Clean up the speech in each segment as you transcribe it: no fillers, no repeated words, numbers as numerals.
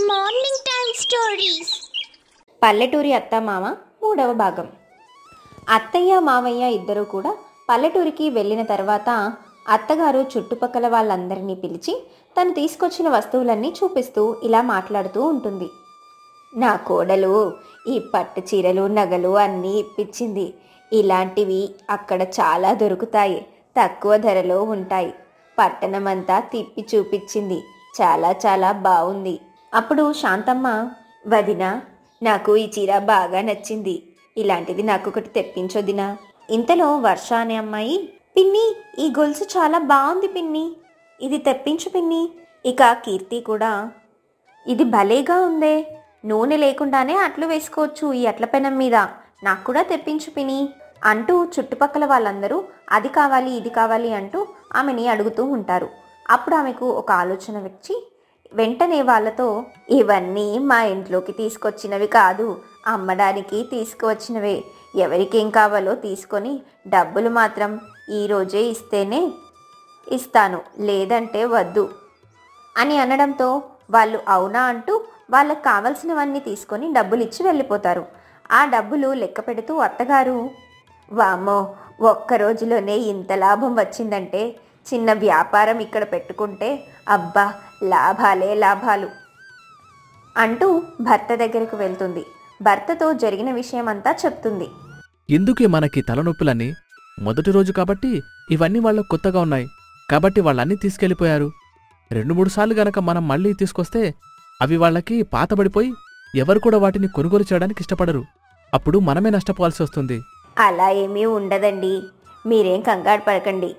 Morning time stories. పల్లెటూరి అత్తమామ 3వ భాగం. అత్తయ్య మామయ్య ఇద్దరూ కూడా పల్లెటూరికి వెళ్ళిన తర్వాత అత్తగారు చుట్టుపక్కల వాళ్ళందరినీ పిలిచి తను తీసుకొచ్చిన వస్తువులన్నీ చూపిస్తూ ఇలా మాట్లాడుతూ ఉంటుంది. నా కోడలు ఈ పట్టు చీరలు నగలు అన్నీ ఇప్పించింది. ఇలాంటివి అక్కడ చాలా దొరుకుతాయి, తక్కువ ధరలో ఉంటాయి. పట్టణమంతా తిప్పి చూపించింది. చాలా చాలా బాగుంది. అప్పుడు శాంతమ్మ, వదినా, నాకు ఈ చీర బాగా నచ్చింది. ఇలాంటిది నాకు ఒకటి తెప్పించొదినా. ఇంతలో వర్ష అనే అమ్మాయి, పిన్ని, ఈ గొలుసు చాలా బాగుంది పిన్ని, ఇది తెప్పించు పిన్ని. ఇక కీర్తి కూడా, ఇది భలేగా ఉందే, నూనె లేకుండానే అట్లు వేసుకోవచ్చు ఈ అట్ల పెనం మీద, నాకు కూడా తెప్పించు పిన్ని అంటూ చుట్టుపక్కల వాళ్ళందరూ అది కావాలి ఇది కావాలి అంటూ ఆమెని అడుగుతూ ఉంటారు. అప్పుడు ఆమెకు ఒక ఆలోచన వచ్చి వెంటనే వాళ్ళతో, ఇవన్నీ మా ఇంట్లోకి తీసుకొచ్చినవి కాదు, అమ్మడానికి తీసుకువచ్చినవే. ఎవరికేం కావాలో తీసుకొని డబ్బులు మాత్రం ఈరోజే ఇస్తేనే ఇస్తాను, లేదంటే వద్దు అని అనడంతో వాళ్ళు అవునా అంటూ వాళ్ళకు కావలసినవన్నీ తీసుకొని డబ్బులు ఇచ్చి వెళ్ళిపోతారు. ఆ డబ్బులు లెక్క పెడుతూ అత్తగారు, వామ్మో, ఒక్క రోజులోనే ఇంత లాభం వచ్చిందంటే చిన్న వ్యాపారం ఇక్కడ పెట్టుకుంటే అబ్బా లాభాలే లాభాలు అంటూ భర్త దగ్గరకు వెళ్తుంది. భర్తతో జరిగిన విషయమంతా చెప్తుంది. ఎందుకే మనకి తలనొప్పులన్నీ? మొదటి రోజు కాబట్టి ఇవన్నీ వాళ్ళకు కొత్తగా ఉన్నాయి కాబట్టి వాళ్ళన్నీ తీసుకెళ్ళిపోయారు. 2-3 సార్లు గనక మనం మళ్ళీ తీసుకొస్తే అవి వాళ్ళకి పాతబడిపోయి ఎవరు కూడా వాటిని కొనుగోలు చేయడానికి ఇష్టపడరు. అప్పుడు మనమే నష్టపోవాల్సి వస్తుంది. అలా ఏమీ ఉండదండి, మీరేం కంగారు పడకండి.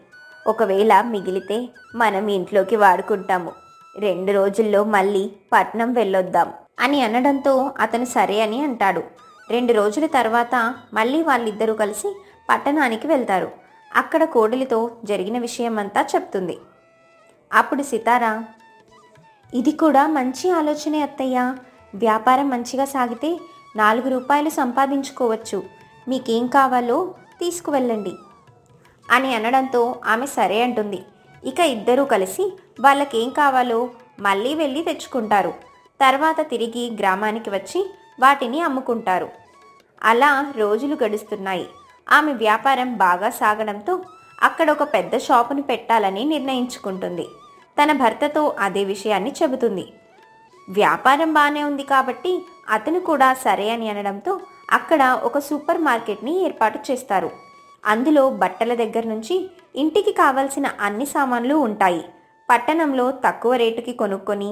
ఒకవేళ మిగిలితే మనం ఇంట్లోకి వాడుకుంటాము. 2 రోజుల్లో మళ్ళీ పట్నం వెళ్ళొద్దాం అని అనడంతో అతను సరే అని అంటాడు. 2 రోజుల తర్వాత మళ్ళీ వాళ్ళిద్దరూ కలిసి పట్టణానికి వెళ్తారు. అక్కడ కోడలితో జరిగిన విషయమంతా చెప్తుంది. అప్పుడు సితారా, ఇది కూడా మంచి ఆలోచనే అత్తయ్య, వ్యాపారం మంచిగా సాగితే 4 రూపాయలు సంపాదించుకోవచ్చు. మీకేం కావాలో తీసుకువెళ్ళండి అని అనడంతో ఆమె సరే అంటుంది. ఇక ఇద్దరూ కలిసి వాళ్ళకేం కావాలో మళ్ళీ వెళ్ళి తెచ్చుకుంటారు. తర్వాత తిరిగి గ్రామానికి వచ్చి వాటిని అమ్ముకుంటారు. అలా రోజులు గడుస్తున్నాయి. ఆమె వ్యాపారం బాగా సాగడంతో అక్కడ ఒక పెద్ద షాపును పెట్టాలని నిర్ణయించుకుంటుంది. తన భర్తతో అదే విషయాన్ని చెబుతుంది. వ్యాపారం బాగానే ఉంది కాబట్టి అతను కూడా సరే అని అనడంతో అక్కడ ఒక సూపర్ మార్కెట్ని ఏర్పాటు చేస్తారు. అందులో బట్టల దగ్గర నుంచి ఇంటికి కావలసిన అన్ని సామాన్లు ఉంటాయి. పట్టణంలో తక్కువ రేటుకి కొనుక్కొని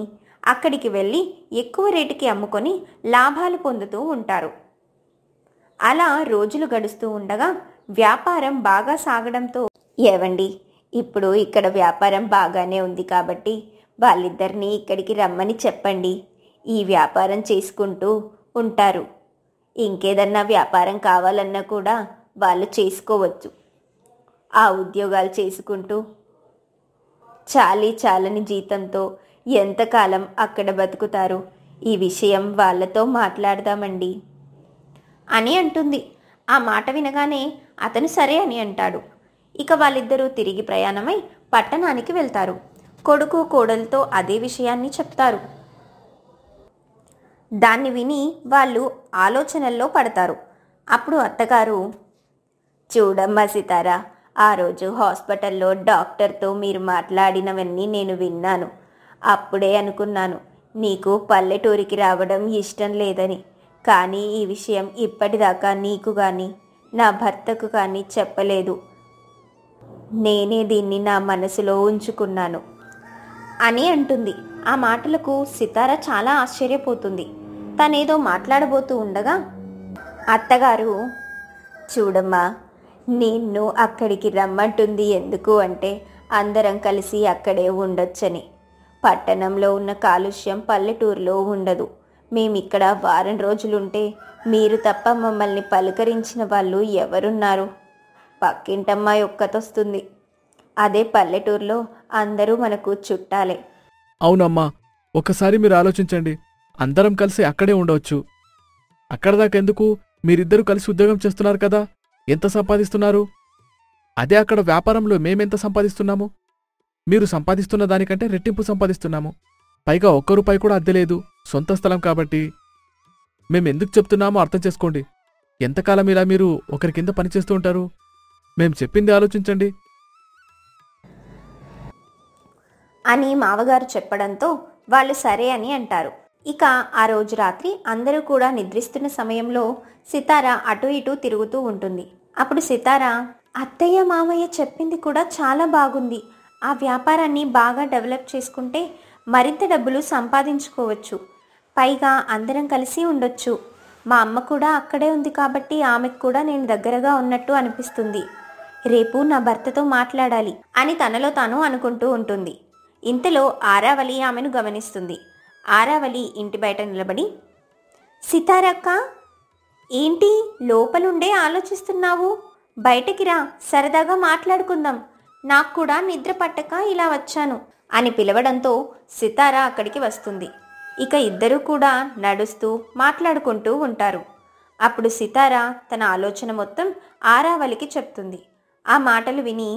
అక్కడికి వెళ్ళి ఎక్కువ రేటుకి అమ్ముకొని లాభాలు పొందుతూ ఉంటారు. అలా రోజులు గడుస్తూ ఉండగా వ్యాపారం బాగా సాగడంతో, ఏవండి, ఇప్పుడు ఇక్కడ వ్యాపారం బాగానే ఉంది కాబట్టి వాళ్ళిద్దరినీ ఇక్కడికి రమ్మని చెప్పండి. ఈ వ్యాపారం చేసుకుంటూ ఉంటారు. ఇంకేదన్నా వ్యాపారం కావాలన్నా కూడా వాళ్ళు చేసుకోవచ్చు. ఆ ఉద్యోగాలు చేసుకుంటూ చాలని జీతంతో ఎంతకాలం అక్కడ బతుకుతారు? ఈ విషయం వాళ్ళతో మాట్లాడదామండి అని అంటుంది. ఆ మాట వినగానే అతను సరే అని అంటాడు. ఇక వాళ్ళిద్దరూ తిరిగి ప్రయాణమై పట్టణానికి వెళ్తారు. కొడుకు కోడలతో అదే విషయాన్ని చెప్తారు. దాన్ని విని వాళ్ళు ఆలోచనల్లో పడతారు. అప్పుడు అత్తగారు, చూడమ్మా సితారా, ఆ రోజు హాస్పిటల్లో డాక్టర్తో మీరు మాట్లాడినవన్నీ నేను విన్నాను. అప్పుడే అనుకున్నాను నీకు పల్లెటూరికి రావడం ఇష్టం లేదని. కానీ ఈ విషయం ఇప్పటిదాకా నీకు కానీ నా భర్తకు కానీ చెప్పలేదు. నేనే దీన్ని నా మనసులో ఉంచుకున్నాను అని అంటుంది. ఆ మాటలకు సితారా చాలా ఆశ్చర్యపోతుంది. తనేదో మాట్లాడబోతూ ఉండగా అత్తగారు, చూడమ్మా, నిన్ను అక్కడికి రమ్మంటుంది ఎందుకు అంటే అందరం కలిసి అక్కడే ఉండొచ్చని. పట్టణంలో ఉన్న కాలుష్యం పల్లెటూరులో ఉండదు. మేమిక్కడ వారం రోజులుంటే మీరు తప్ప మమ్మల్ని పలకరించిన వాళ్ళు ఎవరున్నారు? పక్కింటమ్మాయి ఒక్కతొస్తుంది. అదే పల్లెటూరులో అందరూ మనకు చుట్టాలే. అవునమ్మా, ఒకసారి మీరు ఆలోచించండి. అందరం కలిసి అక్కడే ఉండవచ్చు. అక్కడ దాకెందుకు? మీరిద్దరూ కలిసి ఉద్యోగం చేస్తున్నారు కదా, ఎంత సంపాదిస్తున్నారు? అదే అక్కడ వ్యాపారంలో మేమెంత సంపాదిస్తున్నాము? మీరు సంపాదిస్తున్న దానికంటే రెట్టింపు సంపాదిస్తున్నాము. పైగా 1 రూపాయి కూడా అద్దె లేదు. సొంత స్థలం కాబట్టి మేమెందుకు చెప్తున్నామో అర్థం చేసుకోండి. ఎంతకాలం ఇలా మీరు ఒకరి కింద పనిచేస్తూ ఉంటారు? మేం చెప్పింది ఆలోచించండి అని మావగారు చెప్పడంతో వాళ్ళు సరే అని అంటారు. ఇక ఆ రోజు రాత్రి అందరూ కూడా నిద్రిస్తున్న సమయంలో సితార అటు ఇటు తిరుగుతూ ఉంటుంది. అప్పుడు సితార, అత్తయ్య మామయ్య చెప్పింది కూడా చాలా బాగుంది. ఆ వ్యాపారాన్ని బాగా డెవలప్ చేసుకుంటే మరింత డబ్బులు సంపాదించుకోవచ్చు. పైగా అందరం కలిసి ఉండొచ్చు. మా అమ్మ కూడా అక్కడే ఉంది కాబట్టి ఆమెకు కూడా నేను దగ్గరగా ఉన్నట్టు అనిపిస్తుంది. రేపు నా భర్తతో మాట్లాడాలి అని తనలో తాను అనుకుంటూ ఉంటుంది. ఇంతలో ఆరావళి ఆమెను గమనిస్తుంది. ఆరావళి ఇంటి బయట నిలబడి, సితారక్క, ఏంటి లోపలుండే ఆలోచిస్తున్నావు? బయటికి రా, సరదాగా మాట్లాడుకుందాం. నాకు కూడా నిద్ర పట్టక ఇలా వచ్చాను అని పిలవడంతో సితార అక్కడికి వస్తుంది. ఇక ఇద్దరూ కూడా నడుస్తూ మాట్లాడుకుంటూ ఉంటారు. అప్పుడు సితార తన ఆలోచన మొత్తం ఆరావళికి చెప్తుంది. ఆ మాటలు విని,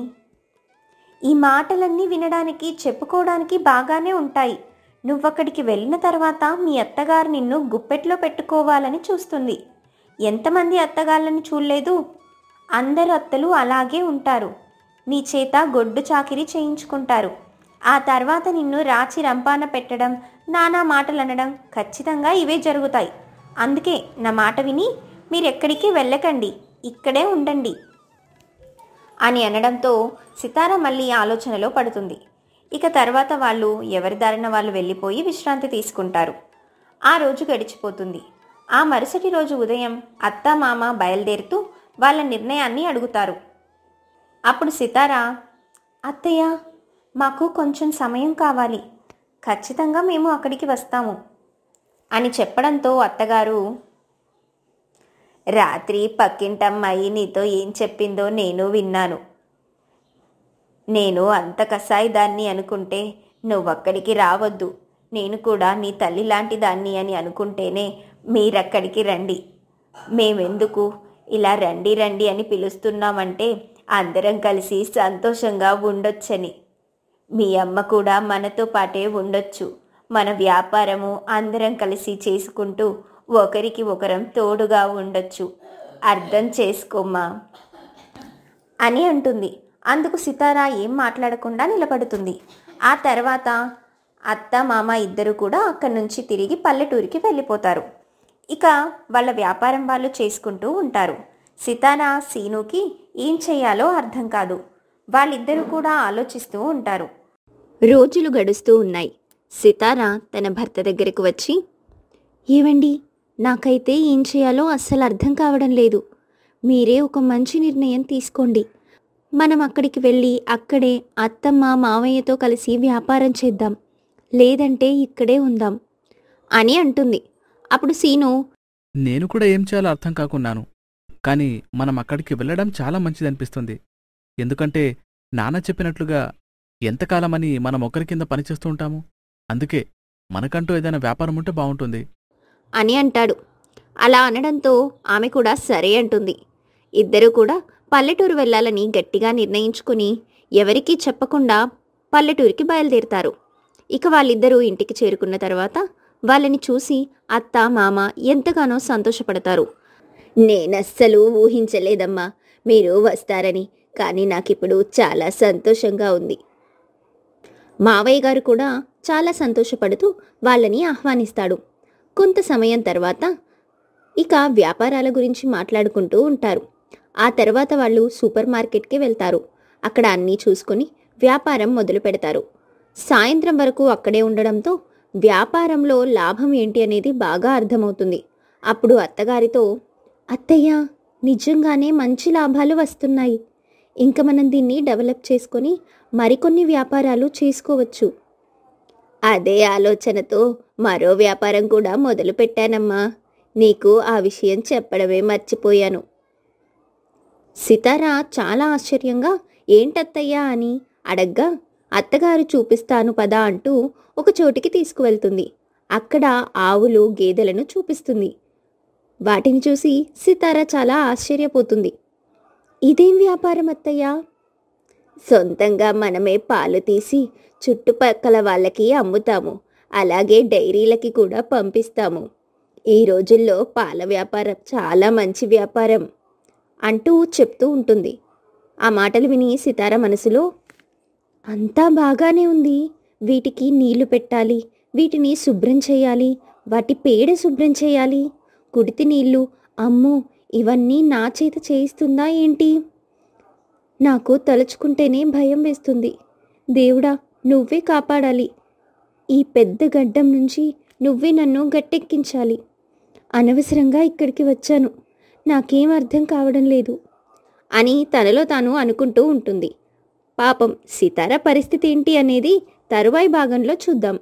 ఈ మాటలన్నీ వినడానికి చెప్పుకోవడానికి బాగానే ఉంటాయి. నువ్వక్కడికి వెళ్ళిన తర్వాత మీ అత్తగారు నిన్ను గుప్పెట్లో పెట్టుకోవాలని చూస్తుంది. ఎంతమంది అత్తగాళ్ళని చూడలేదు? అందరు అత్తలు అలాగే ఉంటారు. నీ చేత గొడ్డు చాకిరీ చేయించుకుంటారు. ఆ తర్వాత నిన్ను రాచి రంపాన పెట్టడం, నానా మాటలు అనడం, ఖచ్చితంగా ఇవే జరుగుతాయి. అందుకే నా మాట విని మీరెక్కడికి వెళ్ళకండి, ఇక్కడే ఉండండి అని అనడంతో సితార మళ్ళీ ఆలోచనలో పడుతుంది. ఇక తర్వాత వాళ్ళు ఎవరి దారిన వాళ్ళు వెళ్ళిపోయి విశ్రాంతి తీసుకుంటారు. ఆ రోజు గడిచిపోతుంది. ఆ మరుసటి రోజు ఉదయం అత్త మామ బయలుదేరుతూ వాళ్ళ నిర్ణయాన్ని అడుగుతారు. అప్పుడు సితార, అత్తయ్య, మాకు కొంచెం సమయం కావాలి. ఖచ్చితంగా మేము అక్కడికి వస్తాము అని చెప్పడంతో అత్తగారు, రాత్రి పక్కింటమ్మాయి నీతో ఏం చెప్పిందో నేను విన్నాను. నేను అంత కసాయిదాన్ని అనుకుంటే నువ్వక్కడికి రావద్దు. నేను కూడా నీ తల్లి లాంటి దాన్ని అని అనుకుంటేనే మీరక్కడికి రండి. మేమెందుకు ఇలా రండి రండి అని పిలుస్తున్నామంటే అందరం కలిసి సంతోషంగా ఉండొచ్చని. మీ అమ్మ కూడా మనతో పాటే ఉండొచ్చు. మన వ్యాపారము అందరం కలిసి చేసుకుంటూ ఒకరికి ఒకరం తోడుగా ఉండొచ్చు. అర్థం చేసుకోమ్మా అని అంటుంది. అందుకు సితార ఏం మాట్లాడకుండా నిలబడుతుంది. ఆ తర్వాత అత్త మామ ఇద్దరు కూడా అక్కడి నుంచి తిరిగి పల్లెటూరికి వెళ్ళిపోతారు. ఇక వాళ్ళ వ్యాపారం వాళ్ళు చేసుకుంటూ ఉంటారు. సితార సీనుకి ఏం చెయ్యాలో అర్థం కాదు. వాళ్ళిద్దరూ కూడా ఆలోచిస్తూ ఉంటారు. రోజులు గడుస్తూ ఉన్నాయి. సితార తన భర్త దగ్గరకు వచ్చి, ఏవండి, నాకైతే ఏం చేయాలో అస్సలు అర్థం కావడం లేదు. మీరే ఒక మంచి నిర్ణయం తీసుకోండి. మనం అక్కడికి వెళ్ళి అక్కడే అత్తమ్మ మావయ్యతో కలిసి వ్యాపారం చేద్దాం, లేదంటే ఇక్కడే ఉందాం అని అంటుంది. అప్పుడు సీను, నేను కూడా ఏం చేయాలో అర్థం కాకున్నాను. కానీ మనం అక్కడికి వెళ్ళడం చాలా మంచిదనిపిస్తుంది. ఎందుకంటే నాన్న చెప్పినట్లుగా ఎంతకాలమని మనం ఒకరి కింద పనిచేస్తూ ఉంటాము. అందుకే మనకంటూ ఏదైనా వ్యాపారం ఉంటే బాగుంటుంది అని అంటాడు. అలా అనడంతో ఆమె కూడా సరే అంటుంది. ఇద్దరూ కూడా పల్లెటూరు వెళ్ళాలని గట్టిగా నిర్ణయించుకుని ఎవరికీ చెప్పకుండా పల్లెటూరికి బయలుదేరుతారు. ఇక వాళ్ళిద్దరూ ఇంటికి చేరుకున్న తర్వాత వాళ్ళని చూసి అత్త మామ ఎంతగానో సంతోషపడతారు. నేనస్సలు ఊహించలేదమ్మా మీరు వస్తారని, కానీ నాకిప్పుడు చాలా సంతోషంగా ఉంది. మావయ్య గారు కూడా చాలా సంతోషపడుతూ వాళ్ళని ఆహ్వానిస్తాడు. కొంత సమయం తర్వాత ఇక వ్యాపారాల గురించి మాట్లాడుకుంటూ ఉంటారు. ఆ తర్వాత వాళ్ళు సూపర్ మార్కెట్కి వెళ్తారు. అక్కడ అన్నీ చూసుకొని వ్యాపారం మొదలు పెడతారు. సాయంత్రం వరకు అక్కడే ఉండడంతో వ్యాపారంలో లాభం ఏంటి అనేది బాగా అర్థమవుతుంది. అప్పుడు అత్తగారితో, అత్తయ్య, నిజంగానే మంచి లాభాలు వస్తున్నాయి. ఇంకా మనం దీన్ని డెవలప్ చేసుకొని మరికొన్ని వ్యాపారాలు చేసుకోవచ్చు. అదే ఆలోచనతో మరో వ్యాపారం కూడా మొదలు పెట్టానమ్మా. నీకు ఆ విషయం చెప్పడమే మర్చిపోయాను. సితార చాలా ఆశ్చర్యంగా ఏంటత్తయ్యా అని అడగ్గా, అత్తగారు చూపిస్తాను పదా అంటూ ఒక చోటికి తీసుకువెళ్తుంది. అక్కడ ఆవులు గేదెలను చూపిస్తుంది. వాటిని చూసి సితార చాలా ఆశ్చర్యపోతుంది. ఇదేం వ్యాపారం అత్తయ్యా? సొంతంగా మనమే పాలు తీసి చుట్టుపక్కల వాళ్ళకి అమ్ముతాము. అలాగే డైరీలకి కూడా పంపిస్తాము. ఈ రోజుల్లో పాల వ్యాపారం చాలా మంచి వ్యాపారం అంటూ చెప్తూ ఉంటుంది. ఆ మాటలు విని సితార మనసులో, అంతా బాగానే ఉంది, వీటికి నీళ్లు పెట్టాలి, వీటిని శుభ్రం చేయాలి, వాటి పేడ శుభ్రం చేయాలి, కుడితి నీళ్ళు, అమ్మో ఇవన్నీ నా చేత చేయిస్తుందా ఏంటి? నాకు తలుచుకుంటేనే భయం వేస్తుంది. దేవుడా, నువ్వే కాపాడాలి, ఈ పెద్ద గడ్డం నుంచి నువ్వే నన్ను గట్టెక్కించాలి. అనవసరంగా ఇక్కడికి వచ్చాను, నాకేం అర్థం కావడం లేదు అని తనలో తాను అనుకుంటూ ఉంటుంది. పాపం సితార పరిస్థితి ఏంటి అనేది తరువాయి భాగంలో చూద్దాం.